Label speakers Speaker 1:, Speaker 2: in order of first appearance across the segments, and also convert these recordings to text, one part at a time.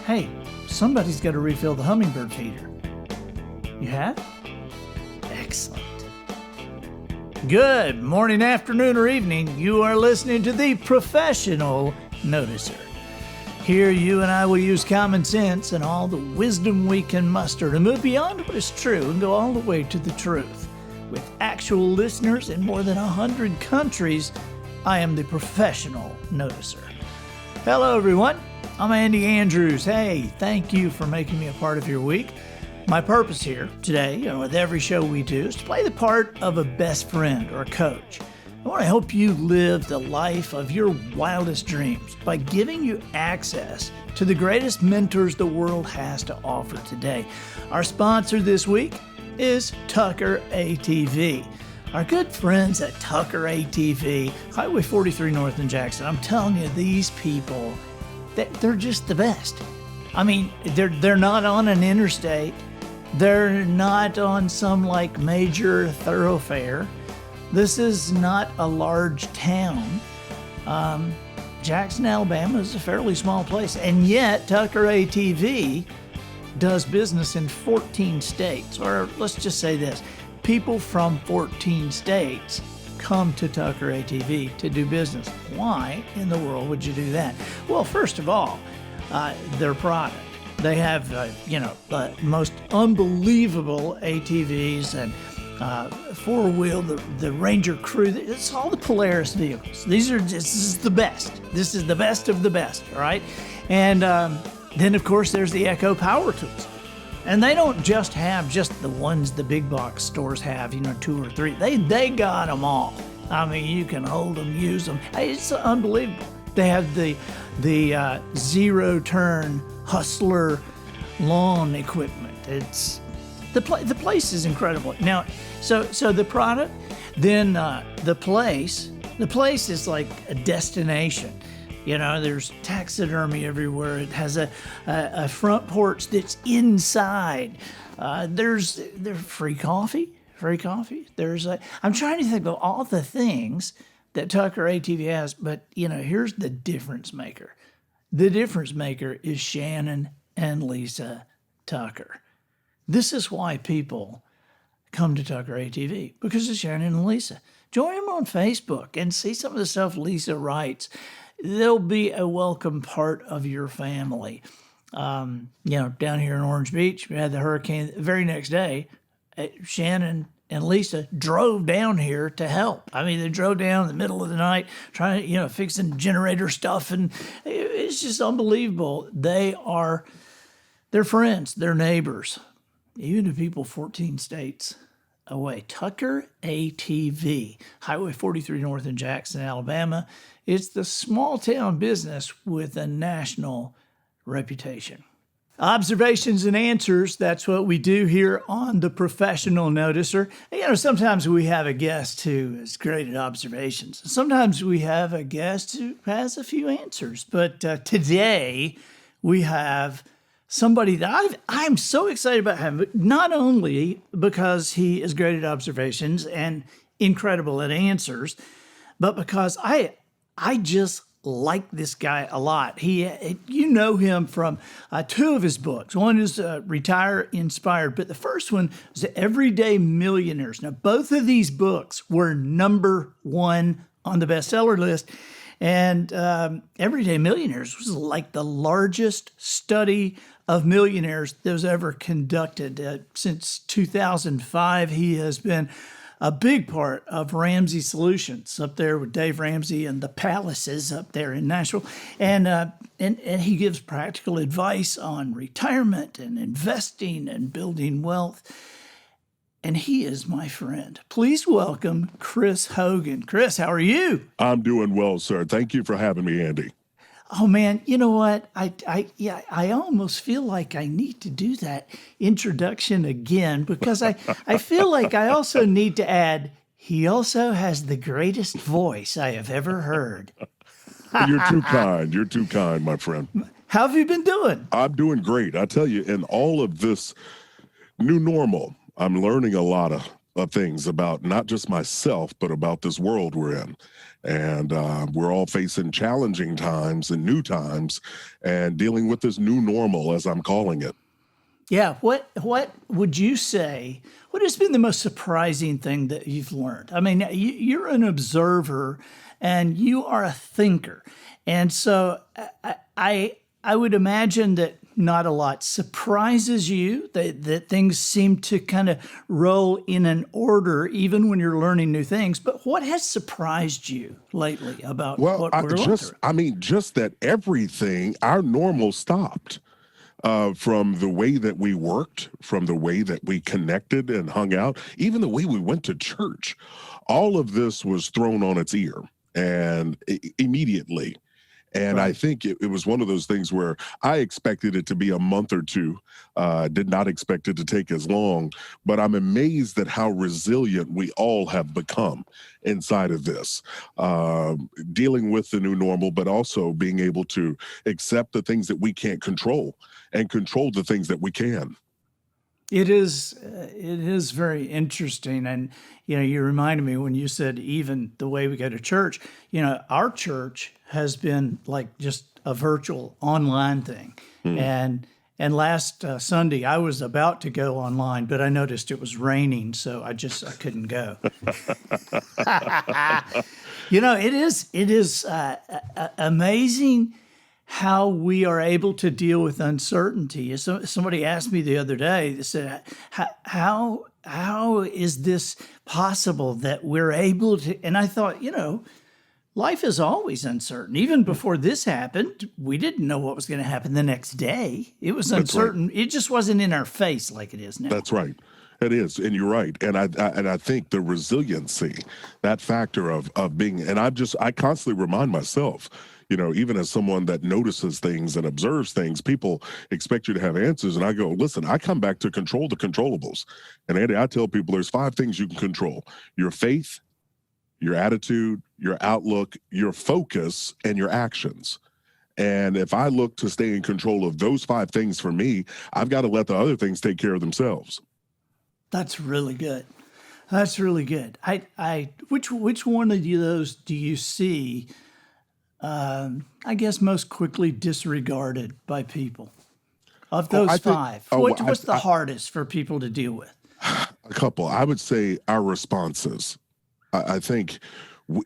Speaker 1: Hey, somebody's got to refill the hummingbird feeder. You have? Excellent. Good morning, afternoon, or evening. You are listening to the Professional Noticer. Here, you and I will use common sense and all the wisdom we can muster to move beyond what is true and go all the way to the truth. With actual listeners in more than 100 countries, I am the Professional Noticer. Hello, everyone. I'm Andy Andrews. Hey, thank you for making me a part of your week. My purpose here today, with every show we do, is to play the part of a best friend or a coach. I want to help you live the life of your wildest dreams by giving you access to the greatest mentors the world has to offer today. Our sponsor this week is Tucker ATV. Our good friends at Tucker ATV, Highway 43 North in Jackson. I'm telling you, these people, they're just the best. I mean, they're not on an interstate. They're not on some major thoroughfare. This is not a large town. Jackson, Alabama is a fairly small place, and yet Tucker ATV does business in 14 states, or let's just say this, people from 14 states come to Tucker ATV to do business. Why in the world would you do that? Well, first of all, their product. They have, the most unbelievable ATVs and four-wheel, the Ranger Crew. It's all the Polaris vehicles. This is the best. This is the best of the best, all right? And then, of course, there's the Echo Power Tools. And they don't just have the ones the big box stores have, 2 or 3. They got them all. I mean, you can hold them, use them. Hey, it's unbelievable. They have the zero-turn Hustler lawn equipment. It's the place is incredible. Now, so the product, then the place is like a destination. There's taxidermy everywhere. It has a front porch that's inside. There's free coffee. I'm trying to think of all the things that Tucker ATV has, but here's the difference maker. The difference maker is Shannon and Lisa Tucker. This is why people come to Tucker ATV, because of Shannon and Lisa. Join them on Facebook and see some of the stuff Lisa writes. They'll be a welcome part of your family. Down here in Orange Beach, we had the hurricane. The very next day, Shannon and Lisa drove down here to help. I mean, they drove down in the middle of the night trying to, fixing generator stuff, and it's just unbelievable. They're friends, they're neighbors, even to people 14 states away. Tucker ATV, Highway 43 North in Jackson, Alabama. It's the small town business with a national reputation. Observations and answers, that's what we do here on the Professional Noticer. Sometimes we have a guest who is great at observations. Sometimes we have a guest who has a few answers. But today we have somebody that I'm so excited about him, not only because he is great at observations and incredible at answers, but because I just like this guy a lot. You know him from 2 of his books. One is Retire Inspired, but the first one was Everyday Millionaires. Now, both of these books were number 1 on the bestseller list, and Everyday Millionaires was like the largest study of millionaires that was ever conducted. Since 2005, he has been a big part of Ramsey Solutions up there with Dave Ramsey and the Palaces up there in Nashville. And he gives practical advice on retirement and investing and building wealth. And he is my friend. Please welcome Chris Hogan. Chris, how are you?
Speaker 2: I'm doing well, sir. Thank you for having me, Andy.
Speaker 1: Oh man, you know what? I almost feel like I need to do that introduction again, because I feel like I also need to add, he also has the greatest voice I have ever heard.
Speaker 2: You're too kind. You're too kind, my friend.
Speaker 1: How have you been doing?
Speaker 2: I'm doing great. I tell you, in all of this new normal, I'm learning a lot of things about not just myself, but about this world we're in. And we're all facing challenging times and new times and dealing with this new normal, as I'm calling it.
Speaker 1: Yeah. What would you say? What has been the most surprising thing that you've learned? I mean, you're an observer and you are a thinker. And so I would imagine that not a lot surprises you, that things seem to kind of roll in an order, even when you're learning new things. But what has surprised you lately about
Speaker 2: Well,
Speaker 1: what we're going through?
Speaker 2: just that everything, our normal stopped. From the way that we worked, from the way that we connected and hung out, even the way we went to church, all of this was thrown on its ear and immediately. And I
Speaker 1: Right.
Speaker 2: think it was one of those things where I expected it to be a month or two, did not expect it to take as long, but I'm amazed at how resilient we all have become inside of this, dealing with the new normal, but also being able to accept the things that we can't control and control the things that we can.
Speaker 1: It is very interesting, and you reminded me when you said even the way we go to church. Our church has been like just a virtual online thing,
Speaker 2: Hmm.
Speaker 1: and last Sunday I was about to go online, but I noticed it was raining, so I couldn't go. It is amazing how we are able to deal with uncertainty. So somebody asked me the other day, they said, how is this possible that we're able to? And I thought, life is always uncertain. Even before this happened, we didn't know what was going to happen the next day. It was
Speaker 2: That's right.
Speaker 1: uncertain. It just wasn't in our face like it is now.
Speaker 2: That's right. It is, and you're right. And I think the resiliency, that factor of being, and I constantly remind myself, even as someone that notices things and observes things, people expect you to have answers, and I go, listen, I come back to control the controllables. And Andy, I tell people there's 5 things you can control: your faith, your attitude, your outlook, your focus, and your actions. And if I look to stay in control of those 5 things for me, I've got to let the other things take care of themselves.
Speaker 1: That's really good. That's really good. Which one of those do you see? I guess most quickly disregarded by people of
Speaker 2: Oh,
Speaker 1: those
Speaker 2: I think,
Speaker 1: 5.
Speaker 2: oh,
Speaker 1: What's the hardest for people to deal with?
Speaker 2: a couple. I would say our responses. I think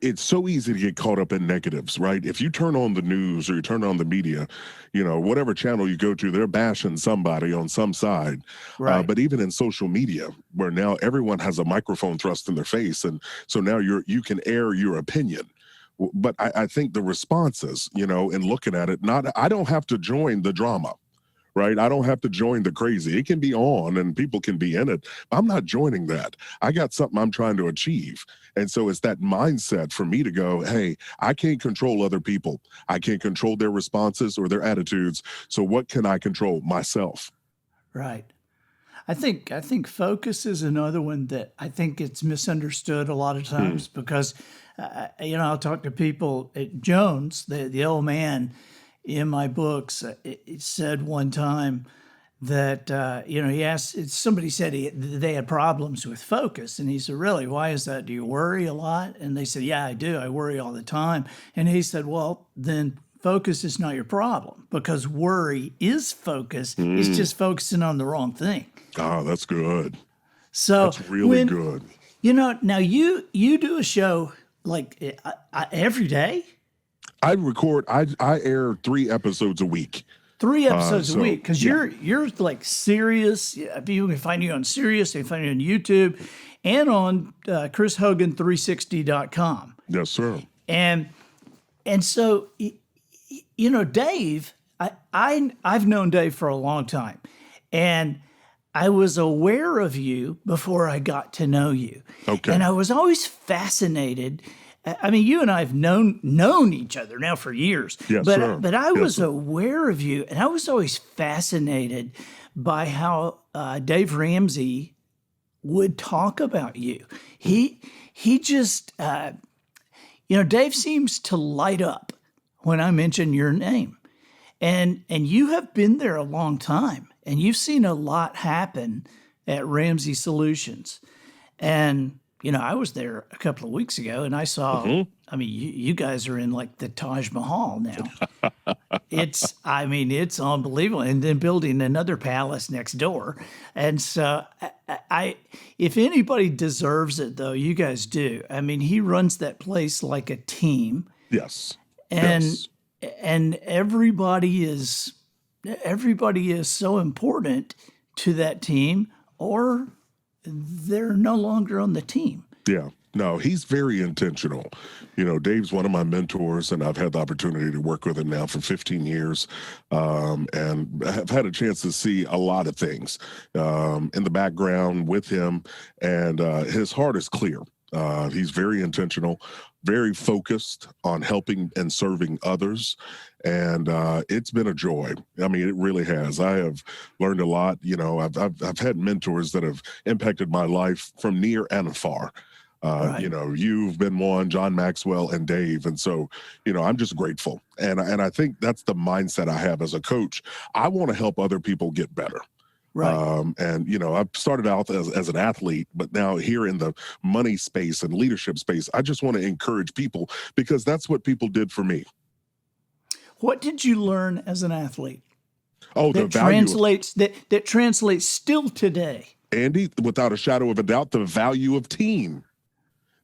Speaker 2: it's so easy to get caught up in negatives, right? If you turn on the news or you turn on the media, whatever channel you go to, they're bashing somebody on some side.
Speaker 1: Right.
Speaker 2: But even in social media, where now everyone has a microphone thrust in their face, and so now you can air your opinion. But I think the responses, and looking at it, I don't have to join the drama. Right? I don't have to join the crazy. It can be on and people can be in it. I'm not joining that. I got something I'm trying to achieve. And so it's that mindset for me to go, hey, I can't control other people. I can't control their responses or their attitudes. So what can I control? Myself.
Speaker 1: Right. I think focus is another one that I think it's misunderstood a lot of
Speaker 2: Hmm.
Speaker 1: times because I'll talk to people. Jones, the old man in my books, it said one time that he asked, somebody said they had problems with focus, and he said, really, why is that? Do you worry a lot? And they said, yeah, I do. I worry all the time. And he said, well, then focus is not your problem, because worry is focus. It's
Speaker 2: Mm.
Speaker 1: just focusing on the wrong thing.
Speaker 2: Oh, that's good.
Speaker 1: So
Speaker 2: That's really
Speaker 1: when
Speaker 2: good.
Speaker 1: now you do a show like every day,
Speaker 2: I air 3 episodes a week.
Speaker 1: 3 episodes a
Speaker 2: So
Speaker 1: week, because
Speaker 2: yeah,
Speaker 1: you're like serious. Yeah, people can find you on Sirius, they can find you on YouTube, and on ChrisHogan360.com.
Speaker 2: yes, sir.
Speaker 1: And so Dave, I've known Dave for a long time, and I was aware of you before I got to know you, and
Speaker 2: Okay.
Speaker 1: I was always fascinated. I mean, you and I have known each other now for years,
Speaker 2: Yes,
Speaker 1: but
Speaker 2: sir.
Speaker 1: I
Speaker 2: Yes,
Speaker 1: was
Speaker 2: sir.
Speaker 1: aware of you, and I was always fascinated by how Dave Ramsey would talk about you. He just Dave seems to light up when I mention your name. And you have been there a long time, and you've seen a lot happen at Ramsey Solutions. And, I was there a couple of weeks ago and I saw,
Speaker 2: Hmm.
Speaker 1: I mean, you guys are in like the Taj Mahal now. It's unbelievable. And then building another palace next door. And so if anybody deserves it though, you guys do. I mean, he runs that place like a team,
Speaker 2: Yes.
Speaker 1: and
Speaker 2: Yes.
Speaker 1: and everybody is so important to that team, or they're no longer on the team.
Speaker 2: Yeah. No, he's very intentional. Dave's one of my mentors, and I've had the opportunity to work with him now for 15 years, and have had a chance to see a lot of things in the background with him, and his heart is clear. He's very intentional, very focused on helping and serving others, and it's been a joy. I mean, it really has. I have learned a lot. I've had mentors that have impacted my life from near and far.
Speaker 1: Right.
Speaker 2: You've been one, John Maxwell and Dave. And so, I'm just grateful. And I think that's the mindset I have as a coach. I want to help other people get better.
Speaker 1: Right.
Speaker 2: I've started out as an athlete, but now here in the money space and leadership space, I just want to encourage people because that's what people did for me.
Speaker 1: What did you learn as an athlete
Speaker 2: Oh, the
Speaker 1: that
Speaker 2: value,
Speaker 1: translates still today?
Speaker 2: Andy, without a shadow of a doubt, the value of team.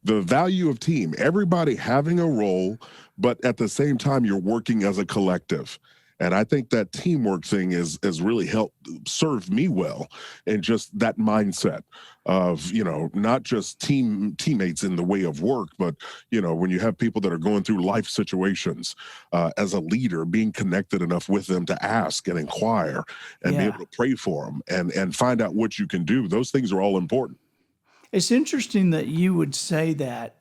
Speaker 2: The value of team, everybody having a role, but at the same time, you're working as a collective. And I think that teamwork thing has really helped serve me well. And just that mindset of, not just teammates in the way of work, but, when you have people that are going through life situations, as a leader, being connected enough with them to ask and inquire and be
Speaker 1: Yeah.
Speaker 2: able to pray for them and find out what you can do. Those things are all important.
Speaker 1: It's interesting that you would say that,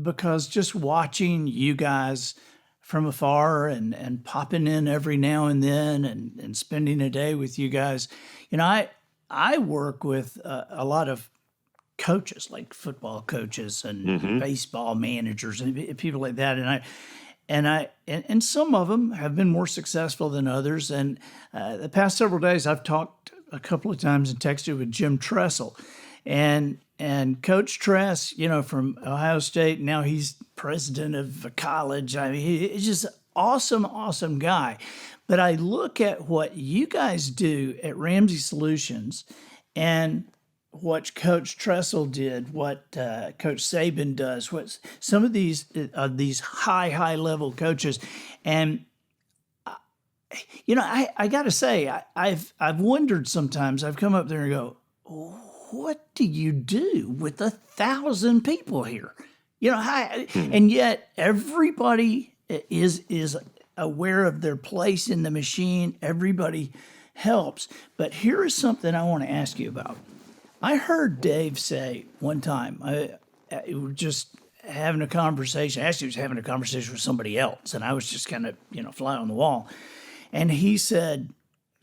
Speaker 1: because just watching you guys from afar and popping in every now and then and spending a day with you guys, I work with a lot of coaches, like football coaches and
Speaker 2: Hmm.
Speaker 1: baseball managers and people like that, and some of them have been more successful than others. And the past several days, I've talked a couple of times and texted with Jim Tressel. And Coach Tress, from Ohio State, now he's president of a college. I mean, he's just awesome guy. But I look at what you guys do at Ramsey Solutions and what Coach Tressel did, what Coach Saban does, what some of these high level coaches, and I got to say, I've wondered sometimes. I've come up there and go, what do you do with 1,000 people here? And yet everybody is aware of their place in the machine. Everybody helps. But here is something I want to ask you about. I heard Dave say one time, we were just having a conversation. Actually, he was having a conversation with somebody else, and I was just kind of, fly on the wall. And he said,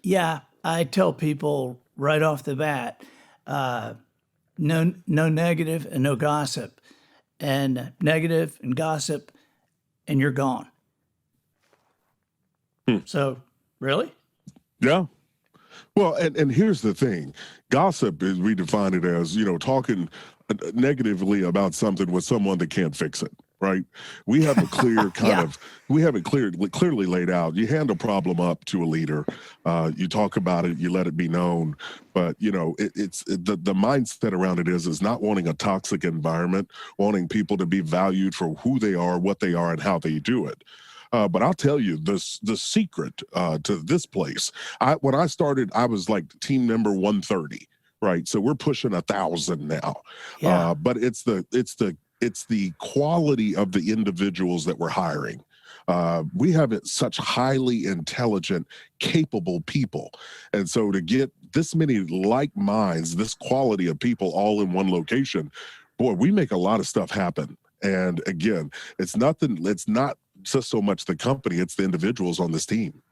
Speaker 1: yeah, I tell people right off the bat, no negative and no gossip, and negative and gossip, and you're gone. So, really?
Speaker 2: Yeah. Well, and here's the thing. Gossip is, we define it as, talking negatively about something with someone that can't fix it, right? We have a clear
Speaker 1: Yeah.
Speaker 2: we have it clearly laid out. You hand a problem up to a leader, you talk about it, you let it be known, but it's the mindset around it is not wanting a toxic environment, wanting people to be valued for who they are, what they are, and how they do it. But I'll tell you the secret to this place. When I started, I was like team member 130, right? So we're pushing 1,000 now.
Speaker 1: Yeah.
Speaker 2: But it's the quality of the individuals that we're hiring. We have such highly intelligent, capable people, and so to get this many like minds, this quality of people all in one location, boy, we make a lot of stuff happen. And again, it's not just so much the company, it's the individuals on this team.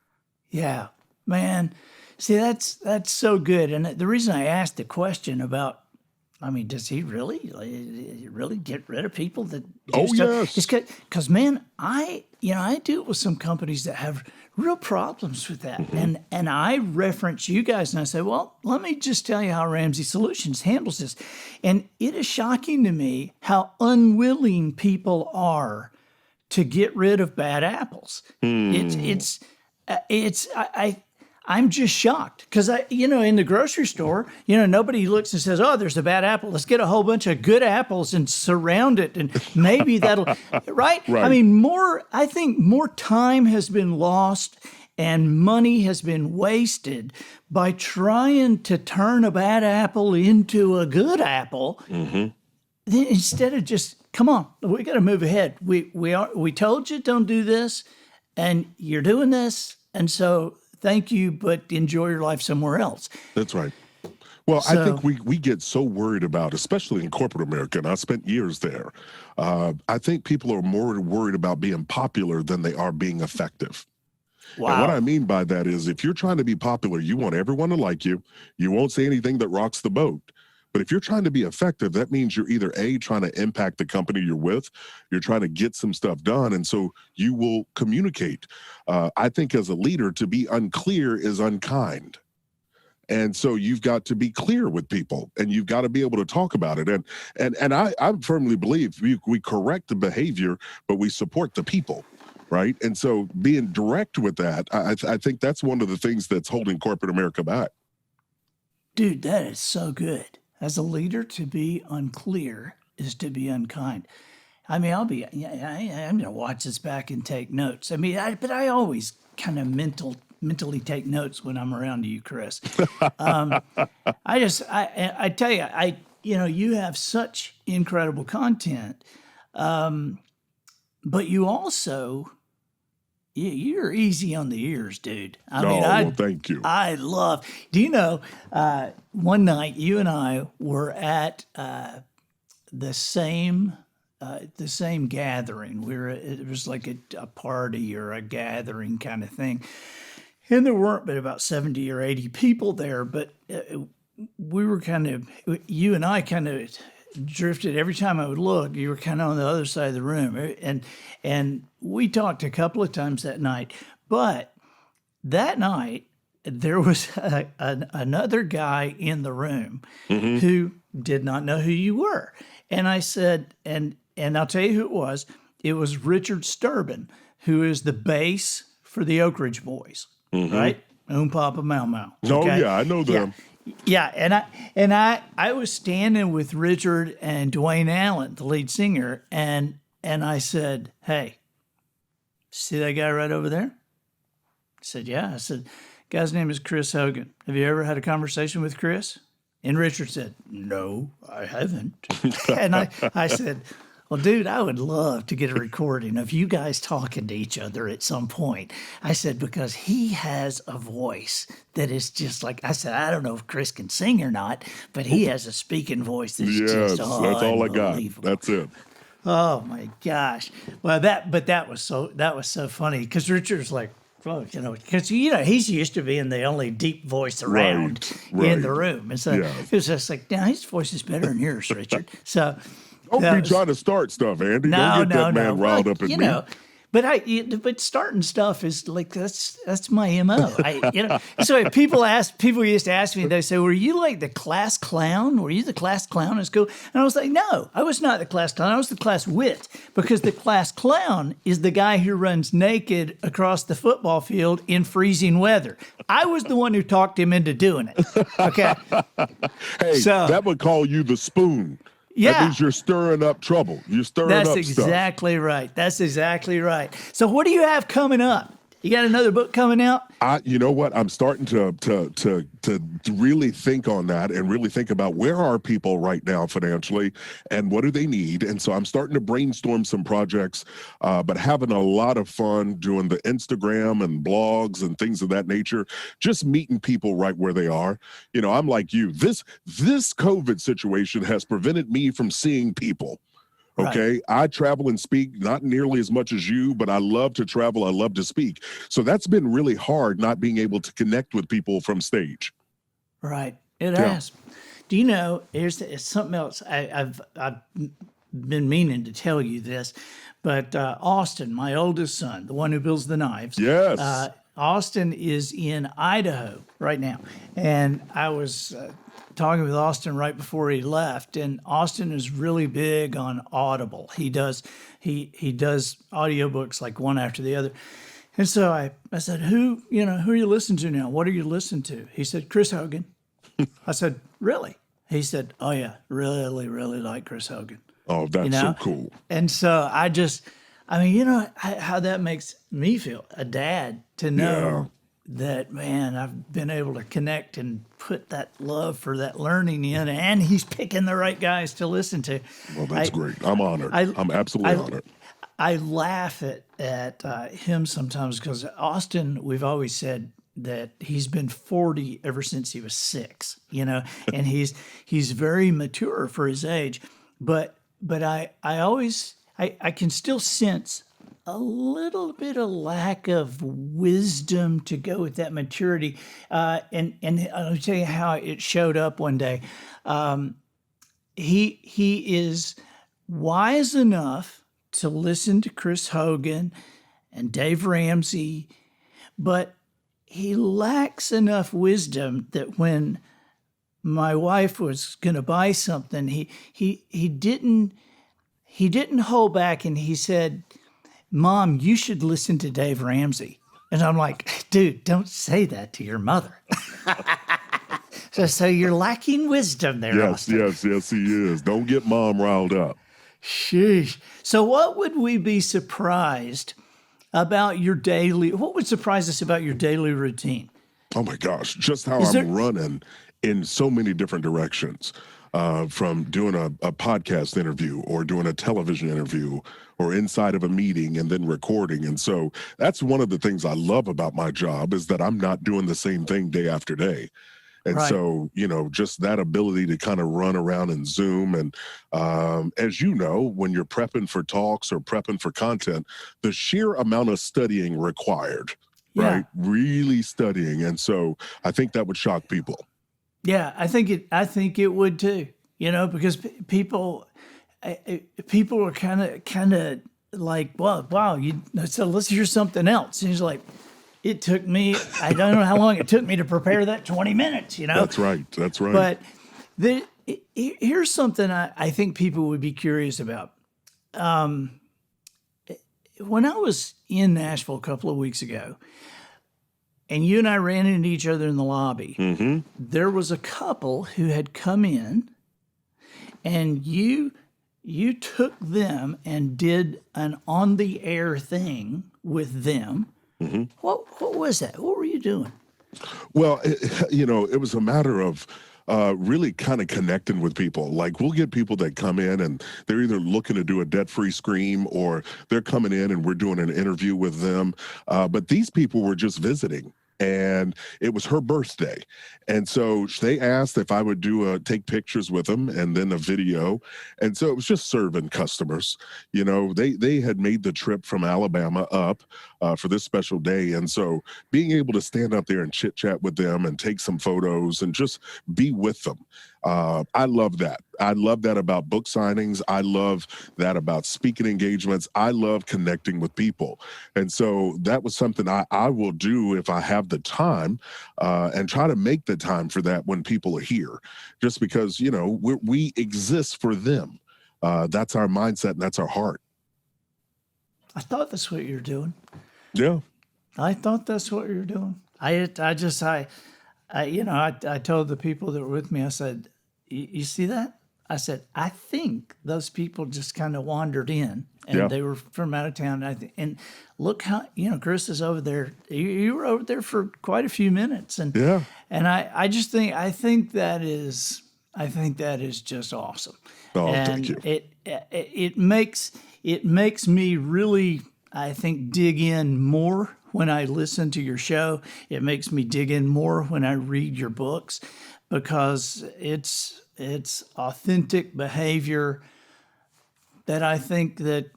Speaker 1: Yeah, man. See, that's so good. And the reason I asked the question about I mean, does he really get rid of people that do
Speaker 2: Oh,
Speaker 1: stuff?
Speaker 2: yes.
Speaker 1: Because man, I do it with some companies that have real problems with that, and I reference you guys and I say, well, let me just tell you how Ramsey Solutions handles this, and it is shocking to me how unwilling people are to get rid of bad apples. I'm just shocked because in the grocery store, nobody looks and says, "Oh, there's a bad apple. Let's get a whole bunch of good apples and surround it, and maybe that'll," right?
Speaker 2: Right.
Speaker 1: I mean, I think more time has been lost and money has been wasted by trying to turn a bad apple into a good apple. Instead of just, come on, we got to move ahead. We told you don't do this, and you're doing this, and so thank you, but enjoy your life somewhere else.
Speaker 2: That's right. Well, I think we get so worried about, especially in corporate America, and I spent years there. I think people are more worried about being popular than they are being effective.
Speaker 1: Wow.
Speaker 2: And what I mean by that is, if you're trying to be popular, you want everyone to like you. You won't say anything that rocks the boat. But if you're trying to be effective, that means you're either A, trying to impact the company you're with, you're trying to get some stuff done, and so you will communicate. I think as a leader, to be unclear is unkind. And so you've got to be clear with people, and you've got to be able to talk about it. And I firmly believe we correct the behavior, but we support the people, right? And so being direct with that, I think that's one of the things that's holding corporate America back.
Speaker 1: Dude, that is so good. As a leader, to be unclear is to be unkind. I mean, I'm going to watch this back and take notes. I mean, but I always kind of mentally take notes when I'm around you, Chris. I tell you, you have such incredible content, but you also, you're easy on the ears, dude.
Speaker 2: Well, thank you.
Speaker 1: I love. Do you know? One night, you and I were at the same gathering. It was like a party or a gathering kind of thing, and there weren't but about 70 or 80 people there. But we were you and I kind of drifted. Every time I would look, you were kind of on the other side of the room, and we talked a couple of times that night. But that night, there was another guy in the room who did not know who you were. And I said, and I'll tell you who it was. It was Richard Sturbin, who is the bass for the Oak Ridge Boys, right? Papa Mau Mau.
Speaker 2: Oh,
Speaker 1: okay?
Speaker 2: yeah, I know them.
Speaker 1: Yeah, and I was standing with Richard and Dwayne Allen, the lead singer, and I said, "Hey, see that guy right over there?" I said, "Yeah." I said, "Guy's name is Chris Hogan. Have you ever had a conversation with Chris?" And Richard said, "No, I haven't." And I said, "Well, dude, I would love to get a recording of you guys talking to each other at some point." I said, because he has a voice that is just like, I said, I don't know if Chris can sing or not, but he has a speaking voice that's
Speaker 2: Yes,
Speaker 1: just
Speaker 2: that's all I got. That's it.
Speaker 1: Oh my gosh. Well, that was so funny because Richard's like, well, because he's used to being the only deep voice around in the room, and so it was just like, now his voice is better than yours, Richard. So
Speaker 2: don't be trying to start stuff, Andy. Don't get that man riled up at me.
Speaker 1: But starting stuff is like that's my MO. So people used to ask me, they say, "Were you like the class clown? Were you the class clown in school?" And I was like, "No, I was not the class clown. I was the class wit, because the class clown is the guy who runs naked across the football field in freezing weather. I was the one who talked him into doing it." Okay.
Speaker 2: Hey, that would call you the spoon.
Speaker 1: Yeah.
Speaker 2: That means you're stirring up trouble. You're stirring up stuff.
Speaker 1: That's exactly right. That's exactly right. So what do you have coming up? You got another book coming out?
Speaker 2: You know what? I'm starting to really think on that and really think about where are people right now financially and what do they need. And so I'm starting to brainstorm some projects, but having a lot of fun doing the Instagram and blogs and things of that nature, just meeting people right where they are. I'm like you. This COVID situation has prevented me from seeing people. Okay. Right. I travel and speak, not nearly as much as you, but I love to travel. I love to speak. So that's been really hard, not being able to connect with people from stage.
Speaker 1: Right. It has. Do you know? Here's something else. I've been meaning to tell you this, but Austin, my oldest son, the one who builds the knives.
Speaker 2: Yes.
Speaker 1: Austin is in Idaho right now, and I was talking with Austin right before he left, and Austin is really big on Audible. He does audiobooks like one after the other. And so I said, who are you listening to now? What are you listening to? He said, Chris Hogan. I said, really? He said, oh yeah, really, really like Chris Hogan.
Speaker 2: Oh, that's so cool.
Speaker 1: And so how that makes me feel, a dad, to know that, man, I've been able to connect and put that love for that learning in, and he's picking the right guys to listen to.
Speaker 2: Well, that's great. I'm honored. I'm absolutely honored.
Speaker 1: I laugh at him sometimes because Austin, we've always said that he's been 40 ever since he was 6, and he's very mature for his age. But I can still sense a little bit of lack of wisdom to go with that maturity. And I'll tell you how it showed up one day. He is wise enough to listen to Chris Hogan and Dave Ramsey, but he lacks enough wisdom that when my wife was going to buy something, he didn't hold back, and he said, Mom, you should listen to Dave Ramsey. And I'm like, dude, don't say that to your mother. So you're lacking wisdom there, Austin.
Speaker 2: Yes, he is. Don't get Mom riled up.
Speaker 1: Sheesh. So what would we be surprised about what would surprise us about your daily routine?
Speaker 2: Oh my gosh, just how I'm running in so many different directions, from doing a podcast interview or doing a television interview or inside of a meeting and then recording. And so that's one of the things I love about my job, is that I'm not doing the same thing day after day. And so, just that ability to kind of run around and Zoom. And as you know, when you're prepping for talks or prepping for content, the sheer amount of studying required, right? Really studying. And so I think that would shock people. Yeah,
Speaker 1: I think it would too, because people are kind of like, well, wow, so let's hear something else. And he's like, it took me, I don't know how long it took me to prepare that 20 minutes,
Speaker 2: That's right.
Speaker 1: But here's something I think people would be curious about. When I was in Nashville a couple of weeks ago, and you and I ran into each other in the lobby, there was a couple who had come in, and you took them and did an on-the-air thing with them. What was that? What were you doing?
Speaker 2: Well, it was a matter of really kind of connecting with people. Like, we'll get people that come in and they're either looking to do a debt-free scream, or they're coming in and we're doing an interview with them. But these people were just visiting. And it was her birthday. And so they asked if I would take pictures with them and then a video. And so it was just serving customers. They had made the trip from Alabama up for this special day. And so being able to stand up there and chit chat with them and take some photos and just be with them. I love that. I love that about book signings. I love that about speaking engagements. I love connecting with people. And so that was something I will do if I have the time, and try to make the time for that when people are here, just because, we exist for them. That's our mindset and that's our heart.
Speaker 1: I thought that's what you're doing.
Speaker 2: Yeah.
Speaker 1: I thought that's what you're doing. I told the people that were with me, I said, you see that? I said, I think those people just kind of wandered in, and they were from out of town. And look how, Chris is over there. You were over there for quite a few minutes. And I think that is just awesome.
Speaker 2: Oh,
Speaker 1: and
Speaker 2: thank you.
Speaker 1: It makes me really, I think, dig in more when I listen to your show. It makes me dig in more when I read your books, because it's authentic behavior that I think that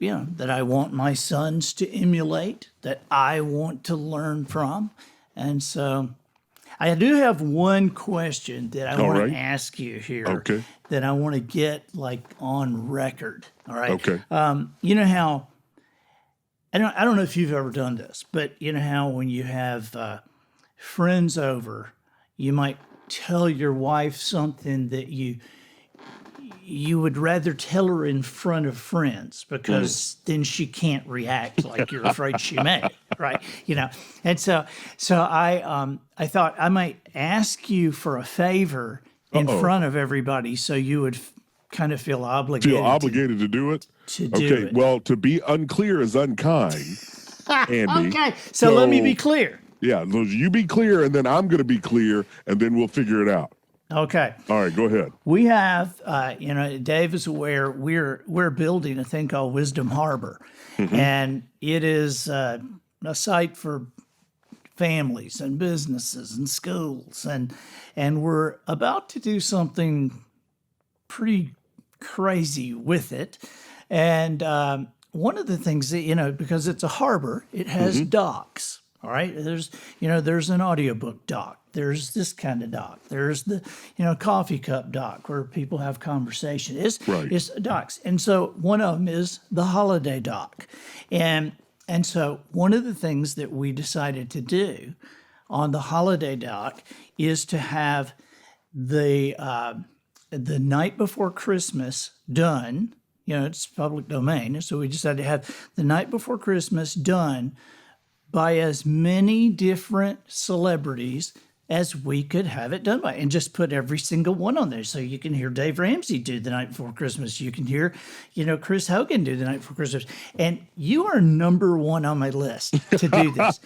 Speaker 1: I want my sons to emulate, that I want to learn from. And so I do have one question that I
Speaker 2: All
Speaker 1: want
Speaker 2: right.
Speaker 1: to ask you here.
Speaker 2: Okay.
Speaker 1: That I want to get like on record. All right.
Speaker 2: Okay.
Speaker 1: You know how I don't know if you've ever done this, but you know how when you have friends over, you might tell your wife something that you would rather tell her in front of friends because then she can't react like you're afraid she may, right? You know, and so I thought I might ask you for a favor in front of everybody, so you would kind of feel obligated.
Speaker 2: To do it?
Speaker 1: To do it.
Speaker 2: Well, to be unclear is unkind, Andy.
Speaker 1: Okay, so let me be clear.
Speaker 2: Yeah, you be clear, and then I'm going to be clear, and then we'll figure it out.
Speaker 1: Okay.
Speaker 2: All right, go ahead.
Speaker 1: We have, Dave is aware we're building a thing called Wisdom Harbor, and it is a site for families and businesses and schools, and we're about to do something pretty crazy with it. And one of the things that, because it's a harbor, it has docks. All right. There's an audiobook dock. There's this kind of dock. There's the, coffee cup dock where people have conversation. It's docks. And so one of them is the holiday dock. And so one of the things that we decided to do on the holiday dock is to have the night before Christmas done. It's public domain. So we decided to have the night before Christmas done by as many different celebrities as we could have it done by, and just put every single one on there. So you can hear Dave Ramsey do the night before Christmas. You can hear, Chris Hogan do the night before Christmas. And you are number one on my list to do this.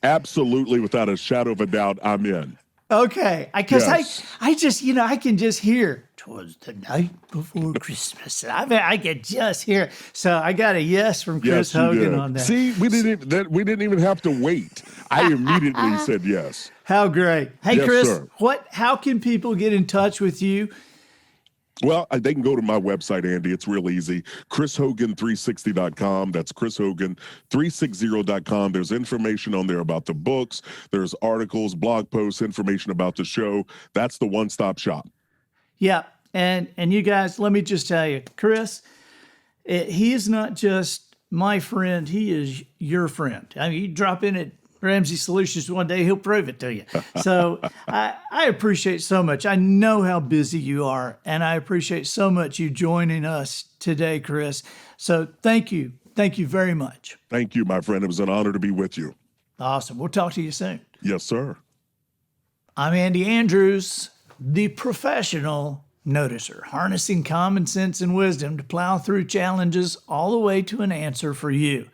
Speaker 2: Absolutely, without a shadow of a doubt, I'm in.
Speaker 1: Okay, because
Speaker 2: Yes.
Speaker 1: I just, I can just hear, 'twas the night before Christmas. I can just hear it. So I got a yes from Chris
Speaker 2: Yes, you
Speaker 1: Hogan
Speaker 2: did.
Speaker 1: on that.
Speaker 2: See, we didn't even have to wait. I immediately said yes.
Speaker 1: How great. Hey,
Speaker 2: Yes,
Speaker 1: Chris,
Speaker 2: sir.
Speaker 1: how can people get in touch with you?
Speaker 2: Well, they can go to my website, Andy. It's real easy. ChrisHogan360.com. That's ChrisHogan360.com. There's information on there about the books. There's articles, blog posts, information about the show. That's the one-stop shop.
Speaker 1: Yeah. And you guys, let me just tell you, Chris, he is not just my friend. He is your friend. I mean, you drop in at Ramsey Solutions one day, he'll prove it to you. So I appreciate so much. I know how busy you are, and I appreciate so much you joining us today, Chris. So thank you. Thank you very much.
Speaker 2: Thank you, my friend. It was an honor to be with you.
Speaker 1: Awesome. We'll talk to you soon.
Speaker 2: Yes, sir.
Speaker 1: I'm Andy Andrews, the professional noticer, harnessing common sense and wisdom to plow through challenges all the way to an answer for you.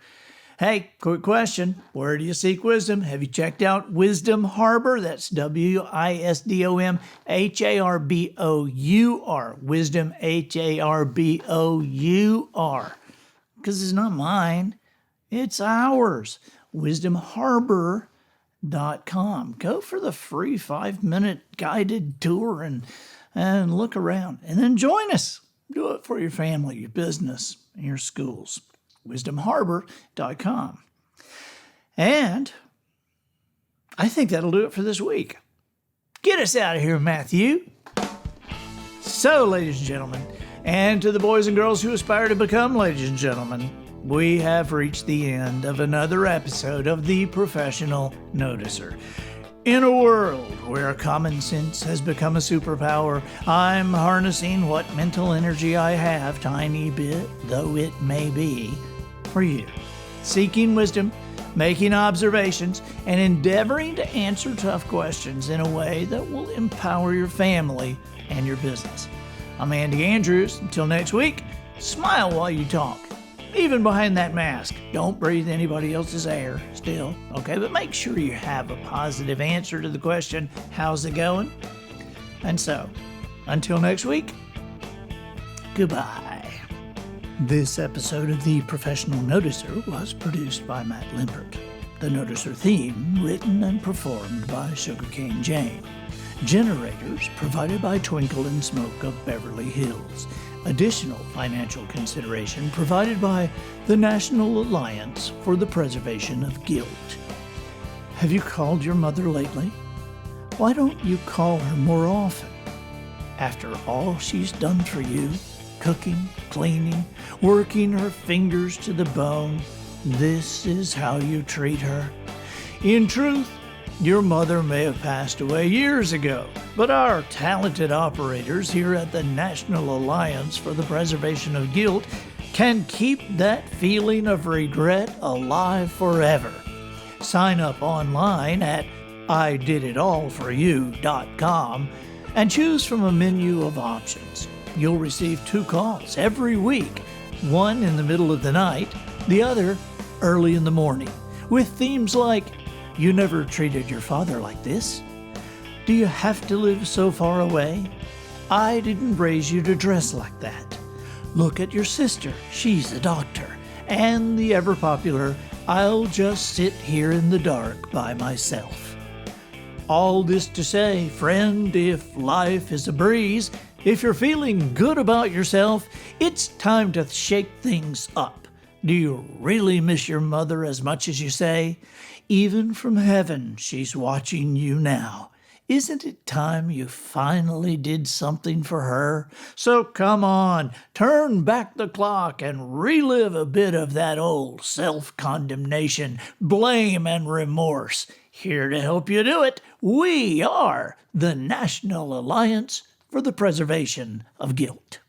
Speaker 1: Hey, quick question. Where do you seek wisdom? Have you checked out Wisdom Harbor? That's WISDOM HARBOUR. Wisdom HARBOUR. Because it's not mine, it's ours. WisdomHarbor.com. Go for the free 5-minute guided tour and look around. And then join us. Do it for your family, your business, and your schools. WisdomHarbor.com. And I think that'll do it for this week. Get us out of here, Matthew. So, ladies and gentlemen, and to the boys and girls who aspire to become ladies and gentlemen, we have reached the end of another episode of The Professional Noticer. In a world where common sense has become a superpower, I'm harnessing what mental energy I have, tiny bit though it may be, for you. Seeking wisdom, making observations, and endeavoring to answer tough questions in a way that will empower your family and your business. I'm Andy Andrews. Until next week, smile while you talk. Even behind that mask, don't breathe anybody else's air still, okay? But make sure you have a positive answer to the question, how's it going? And so, until next week, goodbye. This episode of The Professional Noticer was produced by Matt Limpert. The Noticer theme written and performed by Sugarcane Jane. Generators provided by Twinkle and Smoke of Beverly Hills. Additional financial consideration provided by the National Alliance for the Preservation of Guilt. Have you called your mother lately? Why don't you call her more often? After all she's done for you, cooking, cleaning, working her fingers to the bone, this is how you treat her. In truth, your mother may have passed away years ago, but our talented operators here at the National Alliance for the Preservation of Guilt can keep that feeling of regret alive forever. Sign up online at ididitallforyou.com and choose from a menu of options. You'll receive 2 calls every week, one in the middle of the night, the other early in the morning, with themes like, "You never treated your father like this," "Do you have to live so far away?" "I didn't raise you to dress like that," "Look at your sister, she's a doctor," and the ever-popular, "I'll just sit here in the dark by myself." All this to say, friend, if life is a breeze, if you're feeling good about yourself, it's time to shake things up. Do you really miss your mother as much as you say? Even from heaven, she's watching you now. Isn't it time you finally did something for her? So come on, turn back the clock and relive a bit of that old self-condemnation, blame, and remorse. Here to help you do it, we are the National Alliance for the Preservation of Guilt.